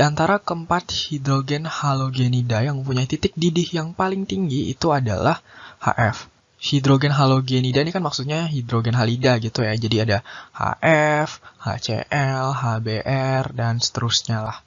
Di antara keempat hidrogen halogenida yang mempunyai titik didih yang paling tinggi itu adalah HF. Hidrogen halogenida ini kan maksudnya hidrogen halida gitu ya. Jadi ada HF, HCl, HBr, dan seterusnya lah.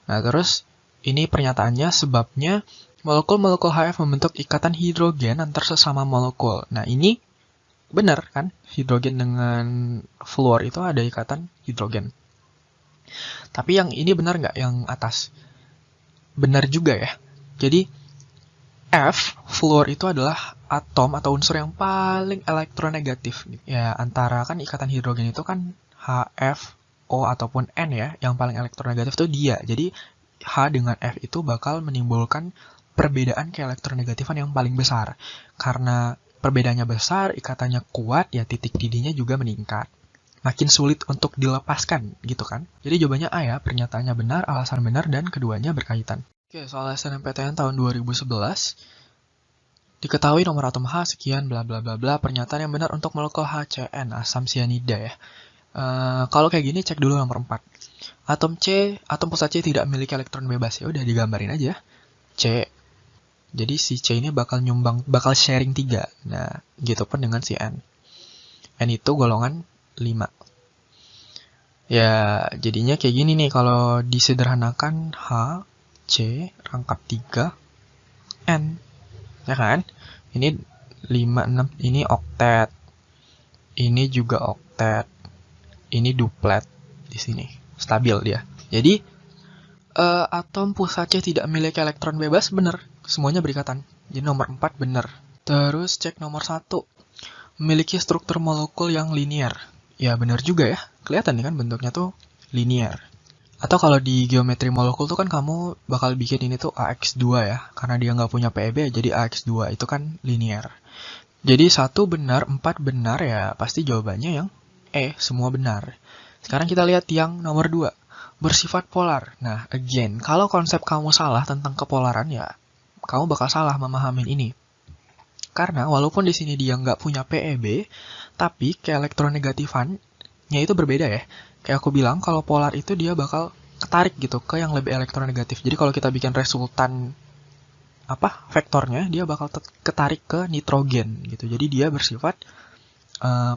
Nah terus ini pernyataannya sebabnya molekul-molekul HF membentuk ikatan hidrogen antar sesama molekul. Nah ini benar kan, hidrogen dengan fluor itu ada ikatan hidrogen. Tapi yang ini benar nggak yang atas? Benar juga ya. Jadi fluor itu adalah atom atau unsur yang paling elektronegatif. Ya antara kan ikatan hidrogen itu kan HF, O ataupun N ya, yang paling elektronegatif itu dia. Jadi H dengan F itu bakal menimbulkan perbedaan keelektronegatifan yang paling besar. Karena perbedaannya besar, ikatannya kuat, ya titik didihnya juga meningkat. Makin sulit untuk dilepaskan, gitu kan? Jadi jawabannya A ya, pernyataannya benar, alasan benar, dan keduanya berkaitan. Oke, soal SNMPTN tahun 2011, diketahui nomor atom H sekian, bla bla bla bla, pernyataan yang benar untuk molekul HCN, asam sianida ya. Kalau kayak gini, cek dulu nomor 4. Atom C, atom pusat C tidak memiliki elektron bebas, ya udah digambarin aja. C. Jadi si C ini bakal sharing 3. Nah, gitu pun dengan si N. N itu golongan 5. Ya, jadinya kayak gini nih, kalau disederhanakan H, C, rangkap 3, N. Ya kan? Ini 5, 6, ini oktet. Ini juga oktet. Ini duplet di sini. Stabil dia. Jadi, atom pusat C tidak memiliki elektron bebas, bener. Semuanya berikatan. Jadi nomor 4 bener. Terus cek nomor 1. Memiliki struktur molekul yang linear. Ya benar juga ya, kelihatan nih kan bentuknya tuh linear. Atau kalau di geometri molekul tuh kan kamu bakal bikin ini tuh AX2 ya, karena dia nggak punya PEB jadi AX2, itu kan linear. Jadi 1 benar, 4 benar ya, pasti jawabannya yang E, semua benar. Sekarang kita lihat yang nomor 2, bersifat polar. Nah again, kalau konsep kamu salah tentang kepolaran ya, kamu bakal salah memahamin ini. Karena walaupun di sini dia nggak punya PEB, tapi keelektronegatifannya itu berbeda ya. Kayak aku bilang, kalau polar itu dia bakal ketarik gitu ke yang lebih elektronegatif. Jadi kalau kita bikin resultan vektornya, dia bakal ketarik ke nitrogen gitu. Jadi dia bersifat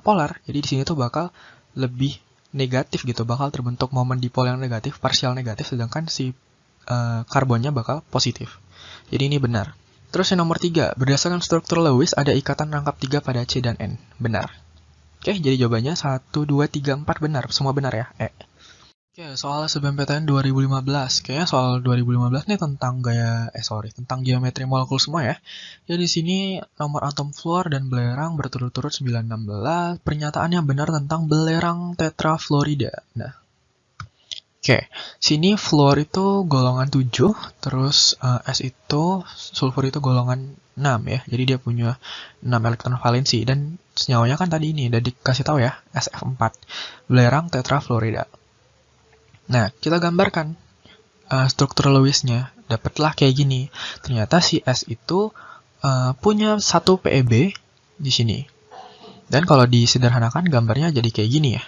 polar. Jadi di sini tuh bakal lebih negatif gitu, bakal terbentuk momen dipol yang negatif, parsial negatif, sedangkan si karbonnya bakal positif. Jadi ini benar. Terus yang nomor 3, berdasarkan struktur Lewis ada ikatan rangkap 3 pada C dan N. Benar. Oke, jadi jawabannya 1, 2, 3, 4 benar. Semua benar ya, E. Oke, soal SBMPTN 2015. Kayaknya soal 2015 nih tentang tentang geometri molekul semua ya. Jadi di sini nomor atom fluor dan belerang berturut-turut 916. Pernyataan yang benar tentang belerang tetrafluorida. Nah, oke, sini fluor itu golongan 7, terus S itu, sulfur itu golongan 6 ya. Jadi dia punya 6 elektron valensi. Dan senyawanya kan tadi ini, udah dikasih tahu ya, SF4. Belerang tetrafluorida. Nah, kita gambarkan struktur Lewisnya. Dapatlah kayak gini. Ternyata si S itu punya 1 PEB di sini. Dan kalau disederhanakan gambarnya jadi kayak gini ya.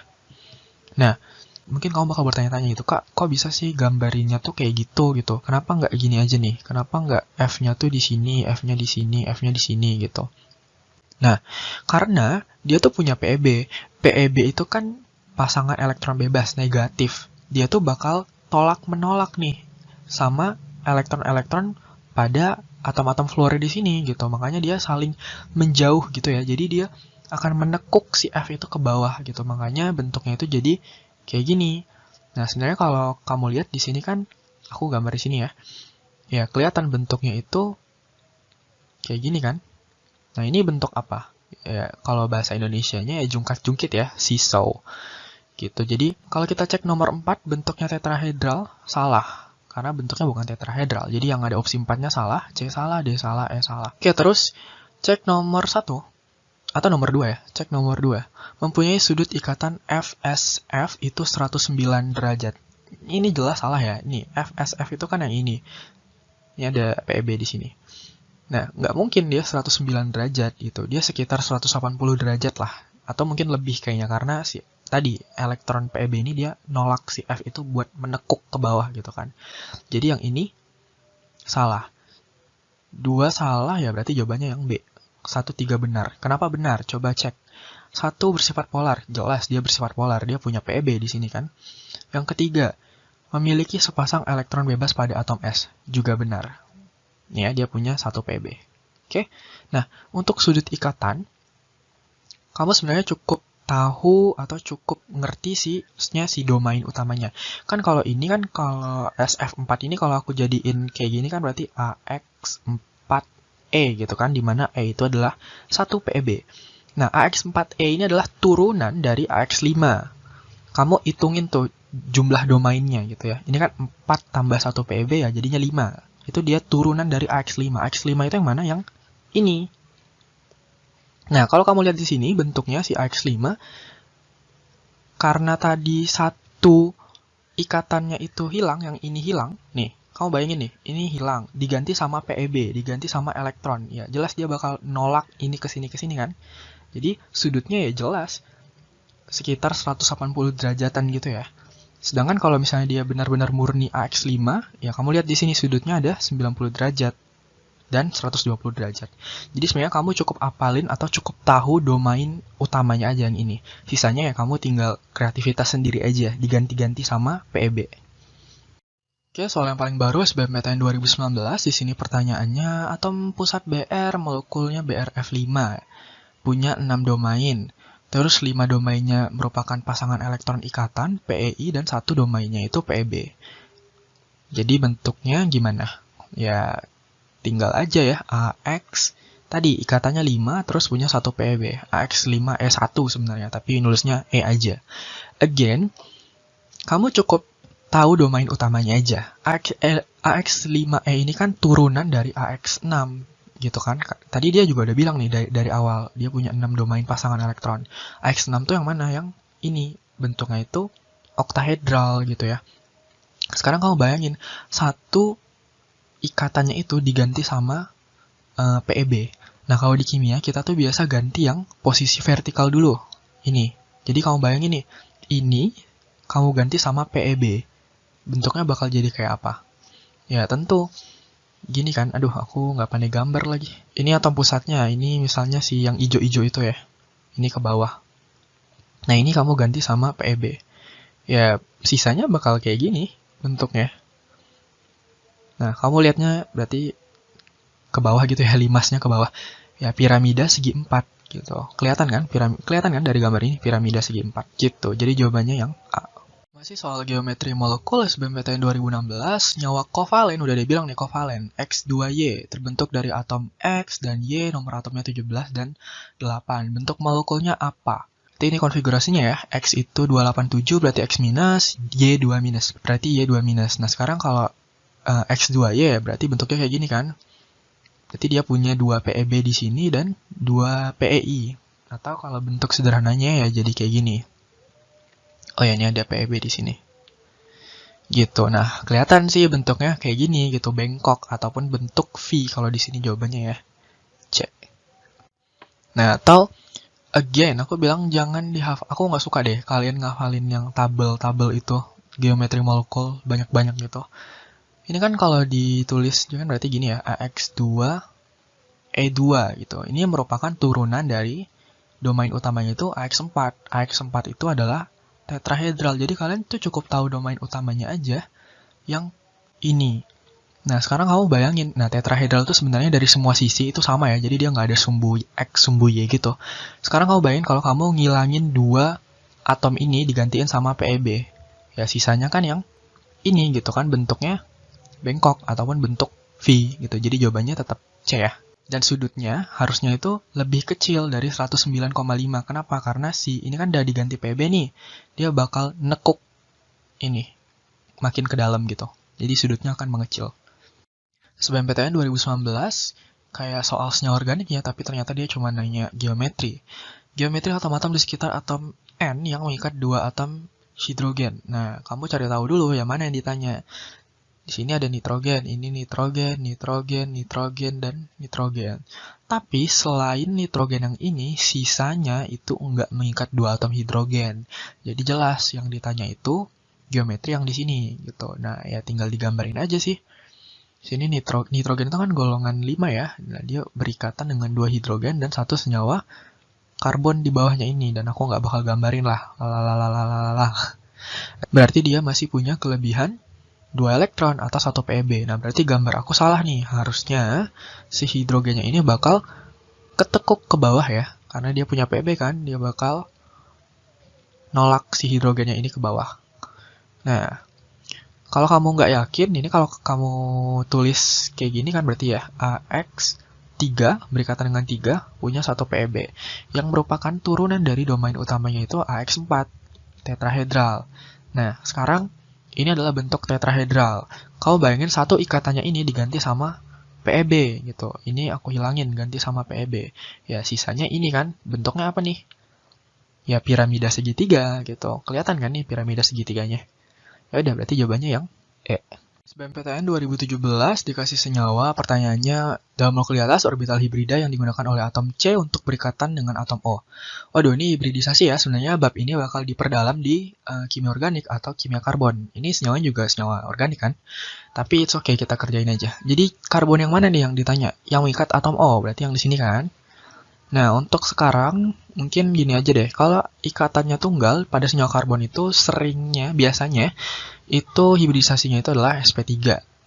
Nah, mungkin kamu bakal bertanya-tanya gitu, Kak, kok bisa sih gambarinnya tuh kayak gitu. Kenapa nggak gini aja nih? Kenapa nggak F-nya tuh di sini, F-nya di sini, F-nya di sini gitu. Nah, karena dia tuh punya PEB. PEB itu kan pasangan elektron bebas negatif. Dia tuh bakal tolak-menolak nih sama elektron-elektron pada atom-atom fluorida di sini gitu. Makanya dia saling menjauh gitu ya. Jadi dia akan menekuk si F itu ke bawah gitu. Makanya bentuknya itu jadi kayak gini. Nah, sebenarnya kalau kamu lihat di sini kan, aku gambar di sini ya. Ya, kelihatan bentuknya itu kayak gini kan. Nah, ini bentuk apa? Ya, kalau bahasa Indonesianya ya jungkat-jungkit ya, seesaw. Gitu. Jadi, kalau kita cek nomor 4, bentuknya tetrahedral, salah. Karena bentuknya bukan tetrahedral. Jadi, yang ada opsi 4-nya salah, C salah, D salah, E salah. Oke, terus cek nomor 1. Atau nomor 2 ya, cek nomor 2. Mempunyai sudut ikatan FSF itu 109 derajat. Ini jelas salah ya. Ini FSF itu kan yang ini. Ini ada PEB di sini. Nah, nggak mungkin dia 109 derajat gitu. Dia sekitar 180 derajat lah. Atau mungkin lebih kayaknya karena tadi elektron PeB ini dia nolak si F itu buat menekuk ke bawah gitu kan. Jadi yang ini salah. 2 salah ya berarti jawabannya yang B. 1, 3 benar. Kenapa benar? Coba cek. 1 bersifat polar, jelas dia bersifat polar, dia punya PeB di sini kan. Yang ketiga, memiliki sepasang elektron bebas pada atom S, juga benar. Ya, dia punya 1 PeB. Oke. Nah, untuk sudut ikatan, kamu sebenarnya cukup tahu atau cukup ngerti si domain utamanya. Kan kalau ini kan, kalau SF4 ini kalau aku jadiin kayak gini kan berarti AX4E gitu kan, dimana E itu adalah 1 PeB. Nah, AX4E ini adalah turunan dari AX5. Kamu hitungin tuh jumlah domainnya gitu ya. Ini kan 4 tambah 1 PeB ya, jadinya 5. Itu dia turunan dari AX5. AX5 itu yang mana? Yang ini. Nah, kalau kamu lihat di sini bentuknya si AX5, karena tadi 1 ikatannya itu hilang, yang ini hilang, nih, kamu bayangin nih, ini hilang, diganti sama PeB, diganti sama elektron. Ya, jelas dia bakal nolak ini ke sini kan. Jadi, sudutnya ya jelas sekitar 180 derajatan gitu ya. Sedangkan kalau misalnya dia benar-benar murni AX5, ya kamu lihat di sini sudutnya ada 90 derajat dan 120 derajat. Jadi sebenarnya kamu cukup apalin atau cukup tahu domain utamanya aja yang ini. Sisanya ya kamu tinggal kreativitas sendiri aja, diganti-ganti sama PeB. Oke, soal yang paling baru SBMPTN 2019, di sini pertanyaannya, atom pusat Br molekulnya BrF5, punya 6 domain. Terus 5 domainnya merupakan pasangan elektron ikatan, PeI, dan 1 domainnya itu PeB. Jadi bentuknya gimana? Ya, tinggal aja ya, AX, tadi ikatannya 5, terus punya 1 PeB. AX5E1 sebenarnya, tapi nulisnya E aja. Again, kamu cukup tahu domain utamanya aja. AX5E ini kan turunan dari AX6, gitu kan. Tadi dia juga udah bilang nih, dari awal, dia punya 6 domain pasangan elektron. AX6 tuh yang mana? Yang ini, bentuknya itu oktahedral gitu ya. Sekarang kamu bayangin, 1 ikatannya itu diganti sama PeB. Nah, kalau di kimia, kita tuh biasa ganti yang posisi vertikal dulu. Ini. Jadi kamu bayangin nih, ini kamu ganti sama PeB. Bentuknya bakal jadi kayak apa? Ya, tentu. Gini kan, aduh aku nggak pandai gambar lagi. Ini atom pusatnya, ini misalnya si yang ijo-ijo itu ya. Ini ke bawah. Nah, ini kamu ganti sama PeB. Ya, sisanya bakal kayak gini bentuknya. Nah, kamu lihatnya berarti ke bawah gitu ya, limasnya ke bawah. Ya, piramida segi 4 gitu. Kelihatan kan? Kelihatan kan dari gambar ini, piramida segi 4 gitu. Jadi jawabannya yang A. Masih soal geometri molekul SBMPTN 2016, nyawa kovalen, udah dibilang nih kovalen, X2Y, terbentuk dari atom X dan Y, nomor atomnya 17 dan 8. Bentuk molekulnya apa? Jadi ini konfigurasinya ya, X itu 287 berarti X minus, Y 2 minus, berarti Y 2 minus. Nah, sekarang kalau X2Y ya berarti bentuknya kayak gini kan. Berarti dia punya 2 PeB di sini dan 2 PeI. Atau kalau bentuk sederhananya ya jadi kayak gini. Oh ya, ini ada PeB di sini. Gitu. Nah, kelihatan sih bentuknya kayak gini gitu, bengkok ataupun bentuk V kalau di sini jawabannya ya. C. Nah, atau again, aku bilang jangan dihafal. Aku nggak suka deh kalian ngafalin yang tabel-tabel itu, geometri molekul banyak-banyak gitu. Ini kan kalau ditulis kan berarti gini ya, AX2 E2 gitu. Ini merupakan turunan dari domain utamanya itu AX4. AX4 itu adalah tetrahedral. Jadi kalian tuh cukup tahu domain utamanya aja yang ini. Nah, sekarang kamu bayangin, nah tetrahedral itu sebenarnya dari semua sisi itu sama ya. Jadi dia nggak ada sumbu X, sumbu Y gitu. Sekarang kamu bayangin kalau kamu ngilangin 2 atom ini digantiin sama PeB. Ya sisanya kan yang ini gitu kan, bentuknya bengkok ataupun bentuk V gitu. Jadi jawabannya tetap C ya. Dan sudutnya harusnya itu lebih kecil dari 109,5. Kenapa? Karena ini kan udah diganti PeB nih. Dia bakal nekuk ini makin ke dalam gitu. Jadi sudutnya akan mengecil. SBMPTN 2019 kayak soal senyawa organik ya, tapi ternyata dia cuma nanya geometri. Geometri atom-atom di sekitar atom N yang mengikat 2 atom hidrogen. Nah, kamu cari tahu dulu yang mana yang ditanya. Di sini ada nitrogen, ini nitrogen, nitrogen, nitrogen, dan nitrogen. Tapi selain nitrogen yang ini, sisanya itu enggak mengikat dua atom hidrogen. Jadi jelas yang ditanya itu geometri yang di sini gitu. Nah, ya tinggal digambarin aja sih. Sini nitrogen itu kan golongan 5 ya. Nah, dia berikatan dengan 2 hidrogen dan 1 senyawa karbon di bawahnya ini. Dan aku nggak bakal gambarin lah. Berarti dia masih punya kelebihan 2 elektron atau 1 PeB. Nah, berarti gambar aku salah nih. Harusnya si hidrogennya ini bakal ketekuk ke bawah ya. Karena dia punya PeB kan, dia bakal nolak si hidrogennya ini ke bawah. Nah, kalau kamu nggak yakin, ini kalau kamu tulis kayak gini kan berarti ya, AX3 berikatan dengan 3 punya 1 PeB. Yang merupakan turunan dari domain utamanya itu AX4, tetrahedral. Nah, sekarang ini adalah bentuk tetrahedral. Kau bayangin satu ikatannya ini diganti sama PeB gitu. Ini aku hilangin, ganti sama PeB. Ya, sisanya ini kan, bentuknya apa nih? Ya, piramida segitiga gitu. Kelihatan kan nih piramida segitiganya? Ya udah, berarti jawabannya yang E. SBMPTN 2017 dikasih senyawa, pertanyaannya dalam molekul di atas orbital hibrida yang digunakan oleh atom C untuk berikatan dengan atom O. Waduh, ini hibridisasi ya, sebenarnya bab ini bakal diperdalam di kimia organik atau kimia karbon. Ini senyawanya juga senyawa organik kan, tapi it's okay, kita kerjain aja. Jadi karbon yang mana nih yang ditanya? Yang mengikat atom O, berarti yang di sini kan? Nah, untuk sekarang mungkin gini aja deh, kalau ikatannya tunggal pada senyawa karbon itu biasanya itu hibridisasinya itu adalah sp3.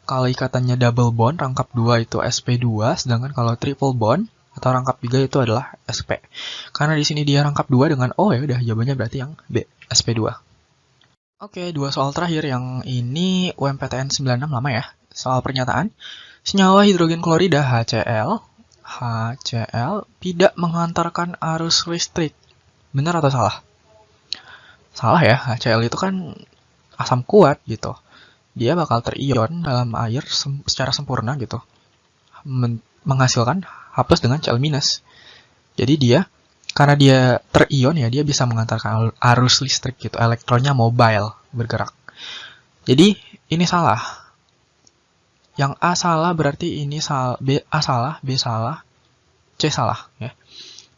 Kalau ikatannya double bond, rangkap 2 itu sp2, sedangkan kalau triple bond atau rangkap 3 itu adalah sp. Karena di sini dia rangkap 2 dengan O, ya udah jawabannya berarti yang B, sp2. Oke, 2 soal terakhir yang ini UMPTN 96 lama ya. Soal pernyataan, senyawa hidrogen klorida HCl tidak menghantarkan arus listrik. Benar atau salah? Salah ya, HCl itu kan asam kuat gitu. Dia bakal terion dalam air secara sempurna gitu. Menghasilkan H+ dengan Cl-. Jadi dia, karena dia terion ya, dia bisa mengantarkan arus listrik gitu. Elektronnya mobile, bergerak. Jadi ini salah. Yang A salah berarti ini salah, A salah, B salah, C salah ya.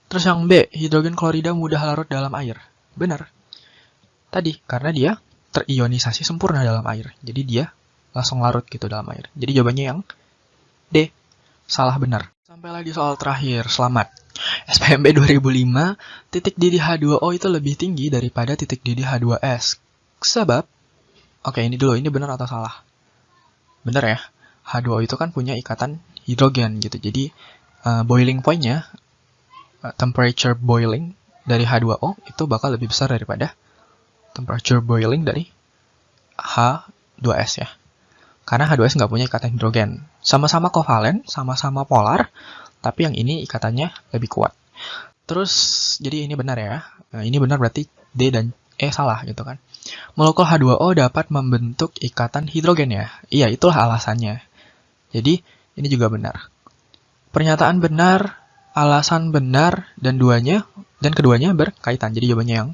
Terus yang B, hidrogen klorida mudah larut dalam air. Benar. Tadi, karena dia terionisasi sempurna dalam air. Jadi dia langsung larut gitu dalam air. Jadi jawabannya yang D. Salah benar. Sampailah di soal terakhir. Selamat. SPMB 2005, titik didih H2O itu lebih tinggi daripada titik didih H2S. Sebab, oke ini dulu, ini benar atau salah? Benar ya. H2O itu kan punya ikatan hidrogen gitu. Jadi boiling point-nya, temperature boiling dari H2O itu bakal lebih besar daripada temperature boiling dari H2S ya. Karena H2S nggak punya ikatan hidrogen. Sama-sama kovalen, sama-sama polar, tapi yang ini ikatannya lebih kuat. Terus, jadi ini benar ya. Nah, ini benar berarti D dan E salah gitu kan. Molekul H2O dapat membentuk ikatan hidrogen ya. Iya, itulah alasannya. Jadi, ini juga benar. Pernyataan benar, alasan benar, dan keduanya berkaitan. Jadi jawabannya yang